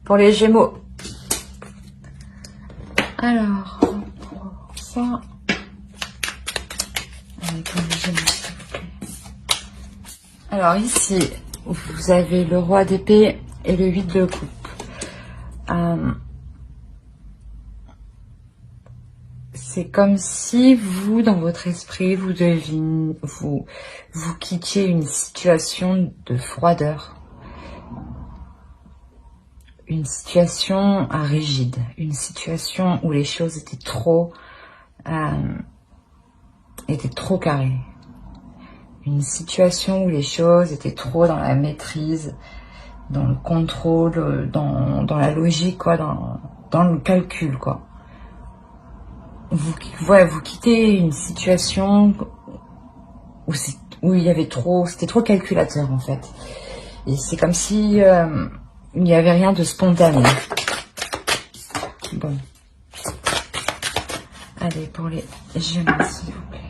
pour les Gémeaux. Alors, pour ça... Allez, pour les Gémeaux, s'il vous plaît. Alors ici, vous avez le roi d'épée et le 8 de coupe. C'est comme si vous, dans votre esprit, vous quittiez une situation de froideur. Une situation rigide. Une situation où les choses étaient trop carrées. Une situation où les choses étaient trop dans la maîtrise, dans le contrôle, dans la logique, quoi, dans le calcul, quoi. Vous quittez une situation où il y avait c'était trop calculateur en fait. Et c'est comme si il n'y avait rien de spontané. Bon. Allez, pour les Gémeaux, s'il vous plaît.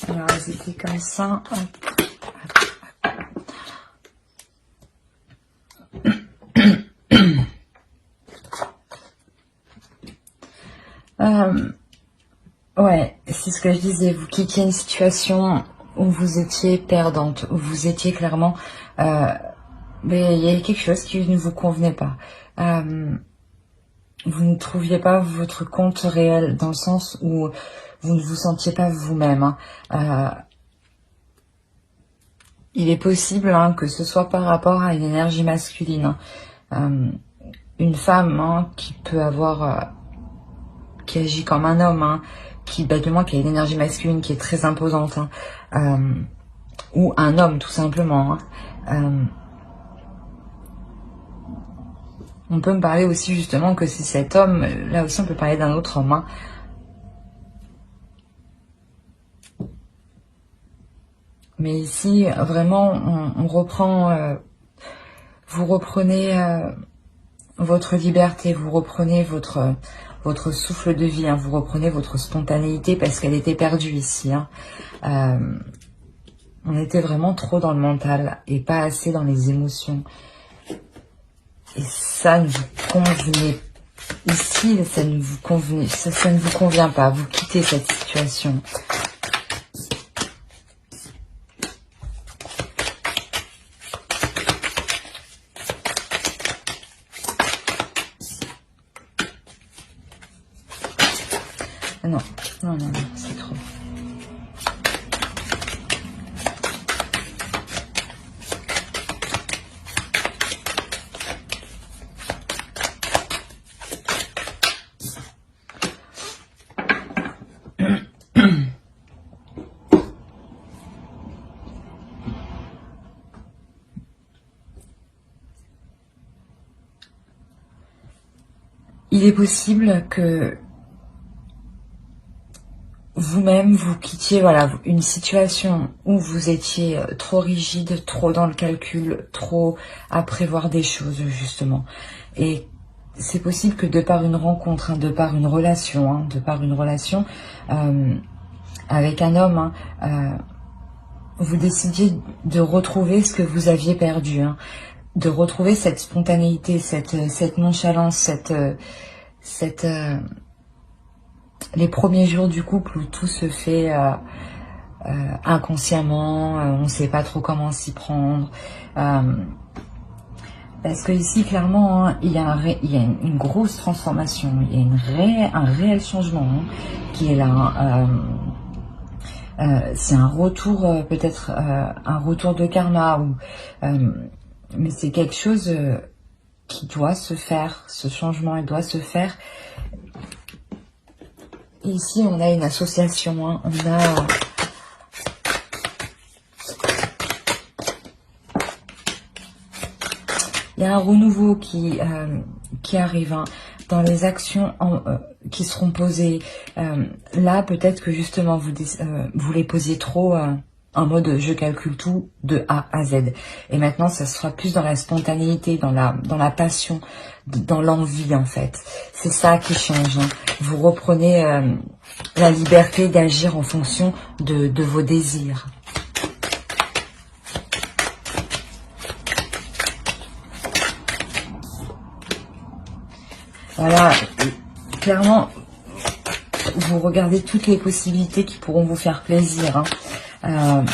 Alors, elles étaient comme ça. Hop. Ouais, c'est ce que je disais, vous quittiez une situation où vous étiez perdante, où vous étiez clairement... mais il y avait quelque chose qui ne vous convenait pas. Vous ne trouviez pas votre compte réel, dans le sens où vous ne vous sentiez pas vous-même. Il est possible que ce soit par rapport à une énergie masculine. Une femme qui peut avoir... qui agit comme un homme, qui a une énergie masculine qui est très imposante, ou un homme tout simplement. On peut me parler aussi justement que c'est cet homme, là aussi on peut parler d'un autre homme. Mais ici, vraiment, on reprend, vous reprenez votre liberté, vous reprenez votre souffle de vie, vous reprenez votre spontanéité parce qu'elle était perdue ici. On était vraiment trop dans le mental et pas assez dans les émotions. Et ça ne vous convenait ici, ça ne vous convient pas. Vous quittez cette situation. Non, c'est trop. Il est possible que vous-même, vous quittiez une situation où vous étiez trop rigide, trop dans le calcul, trop à prévoir des choses, justement. Et c'est possible que de par une rencontre, de par une relation, avec un homme, vous décidiez de retrouver ce que vous aviez perdu, de retrouver cette spontanéité, cette nonchalance, les premiers jours du couple où tout se fait inconsciemment, on ne sait pas trop comment s'y prendre. Parce que ici, clairement, il y a une grosse transformation, il y a un réel changement qui est là. C'est un retour, peut-être un retour de karma, mais c'est quelque chose qui doit se faire, ce changement, il doit se faire. Et ici, on a une association, il y a un renouveau qui arrive dans les actions qui seront posées. Là, peut-être que justement, vous les posiez trop en mode je calcule tout de A à Z. Et maintenant, ça sera plus dans la spontanéité, dans la passion, dans l'envie en fait. C'est ça qui change. Vous reprenez la liberté d'agir en fonction de vos désirs. Voilà, clairement, vous regardez toutes les possibilités qui pourront vous faire plaisir. Hein.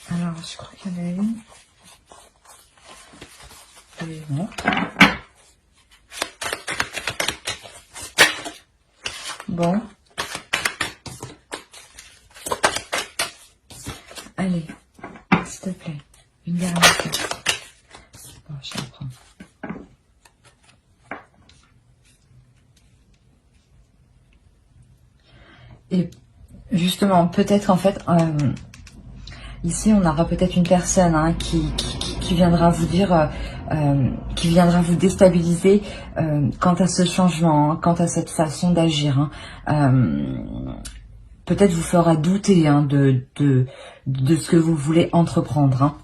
Alors, je crois qu'il y en a une. Et non. Bon. Allez, s'il te plaît, une dernière carte. Bon, je la prends. Et justement, peut-être en fait, ici on aura peut-être une personne hein, qui viendra vous dire, qui viendra vous déstabiliser quant à ce changement, hein, quant à cette façon d'agir. Hein. Peut-être vous fera douter hein, de ce que vous voulez entreprendre. Hein.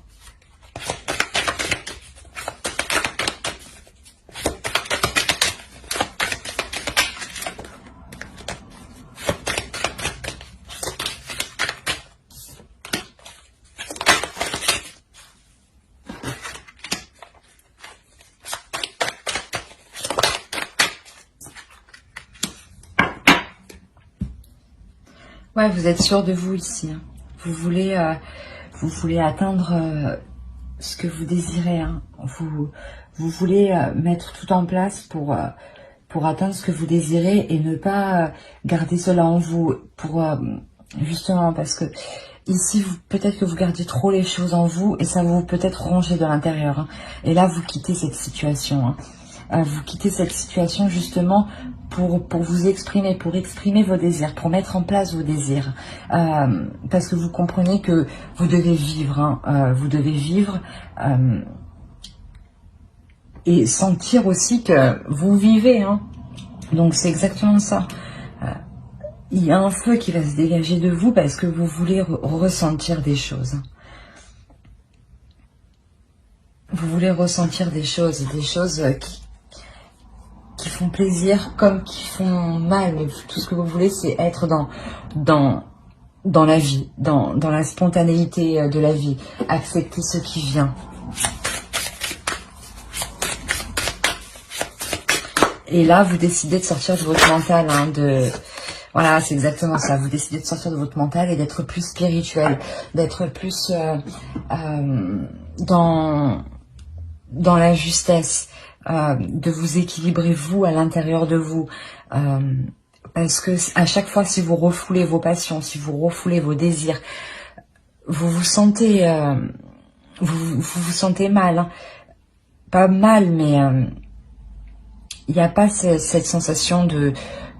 Ouais, vous êtes sûr de vous ici. Hein. Vous voulez atteindre ce que vous désirez. Hein. Vous voulez mettre tout en place pour atteindre ce que vous désirez et ne pas garder cela en vous. Justement, parce que ici, peut-être que vous gardez trop les choses en vous et ça vous peut-être ronger de l'intérieur. Hein. Et là, vous quittez cette situation. Hein. Vous quittez cette situation justement pour vous exprimer, pour exprimer vos désirs, pour mettre en place vos désirs. Parce que vous comprenez que vous devez vivre, hein, vous devez vivre et sentir aussi que vous vivez. Hein. Donc c'est exactement ça. Il y a un feu qui va se dégager de vous parce que vous voulez ressentir des choses. Vous voulez ressentir des choses qui font plaisir comme qui font mal, mais tout ce que vous voulez c'est être dans la vie, dans la spontanéité de la vie, accepter ce qui vient. Et là vous décidez de sortir de votre mental, hein, voilà, c'est exactement ça, vous décidez de sortir de votre mental et d'être plus spirituel, d'être plus dans la justesse, de vous équilibrer vous à l'intérieur de vous, parce que à chaque fois si vous refoulez vos passions, si vous refoulez vos désirs, vous vous sentez vous sentez mal, hein. Pas mal, mais il n'y a pas cette sensation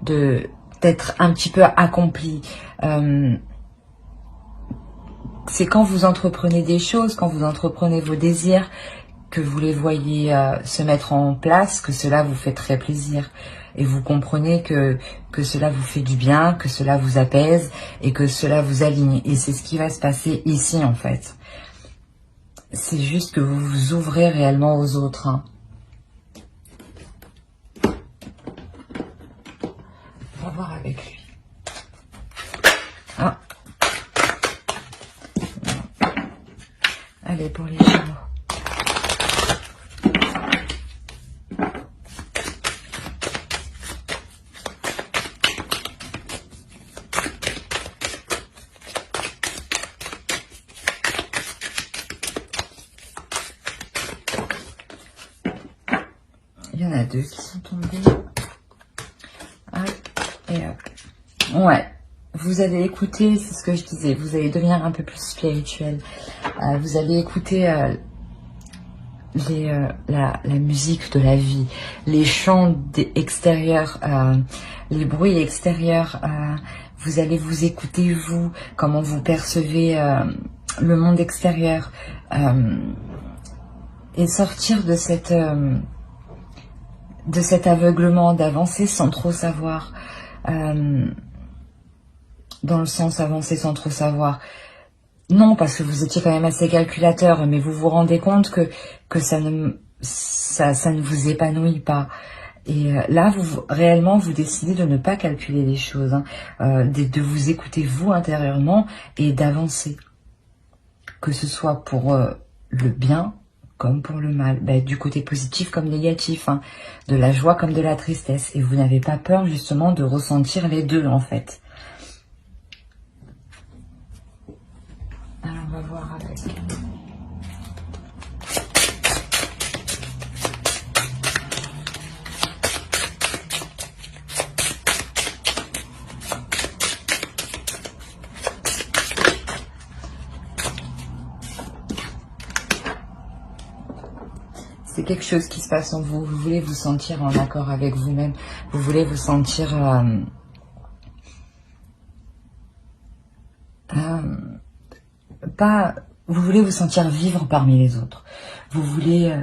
d'être un petit peu accompli. C'est quand vous entreprenez des choses, quand vous entreprenez vos désirs, que vous les voyez se mettre en place, que cela vous fait très plaisir. Et vous comprenez que cela vous fait du bien, que cela vous apaise et que cela vous aligne. Et c'est ce qui va se passer ici en fait. C'est juste que vous vous ouvrez réellement aux autres. Hein. On va voir avec lui. Ah. Allez, pour les Gémeaux. Il y en a deux qui sont tombés. Hop, et hop. Ouais, vous allez écouter, c'est ce que je disais, vous allez devenir un peu plus spirituel. Vous allez écouter la musique de la vie, les chants extérieurs, les bruits extérieurs. Vous allez vous écouter, vous, comment vous percevez le monde extérieur. Et sortir de cet aveuglement, d'avancer sans trop savoir, dans le sens avancer sans trop savoir. Non, parce que vous étiez quand même assez calculateur, mais vous vous rendez compte que ça ne vous épanouit pas. Et là, réellement, vous décidez de ne pas calculer les choses, hein, de vous écouter vous intérieurement et d'avancer. Que ce soit pour le bien comme pour le mal, du côté positif comme négatif, hein, de la joie comme de la tristesse. Et vous n'avez pas peur justement de ressentir les deux en fait. Alors on va voir avec... C'est quelque chose qui se passe en vous. Vous voulez vous sentir en accord avec vous-même. Vous voulez vous sentir... vous voulez vous sentir vivre parmi les autres. Vous voulez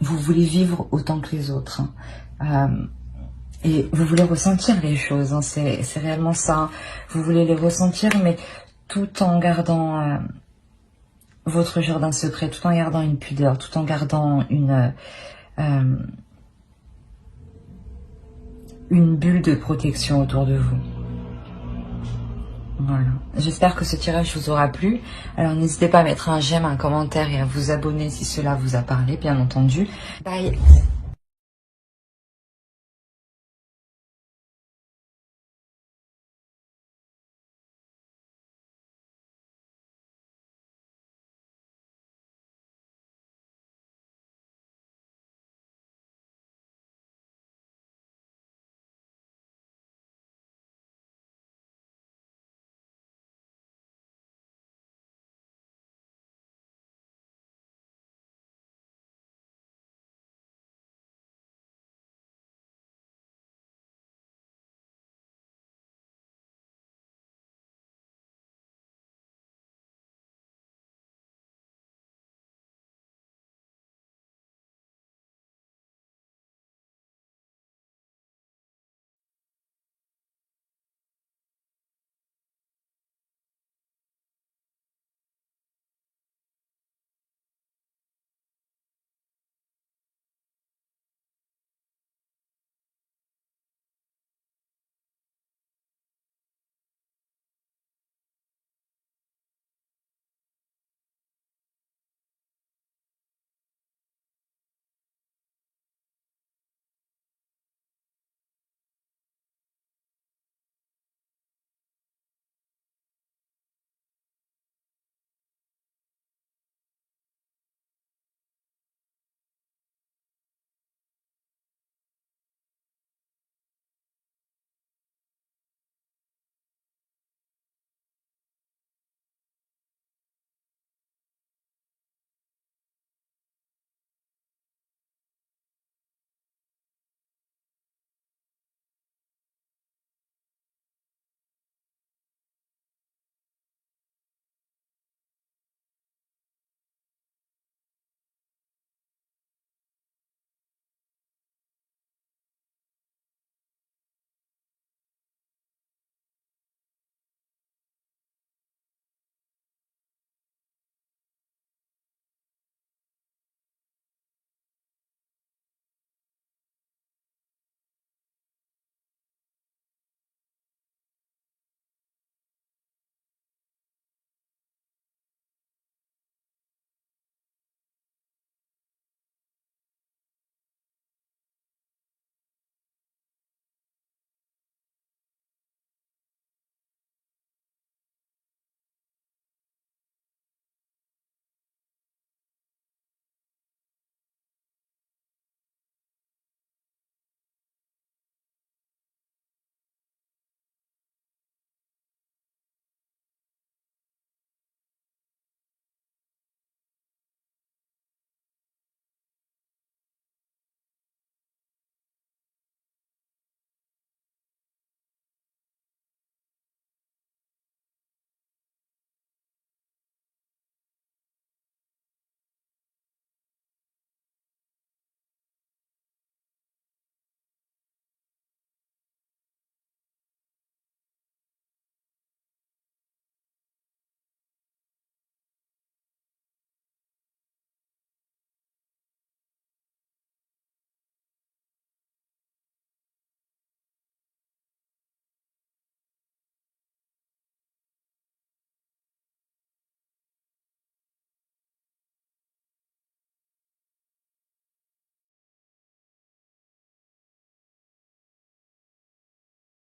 vivre autant que les autres. Hein. Et vous voulez ressentir les choses. Hein. C'est réellement ça. Hein. Vous voulez les ressentir, mais tout en gardant... votre jardin secret, tout en gardant une pudeur, tout en gardant une bulle de protection autour de vous. Voilà. J'espère que ce tirage vous aura plu. Alors n'hésitez pas à mettre un j'aime, un commentaire et à vous abonner si cela vous a parlé, bien entendu. Bye.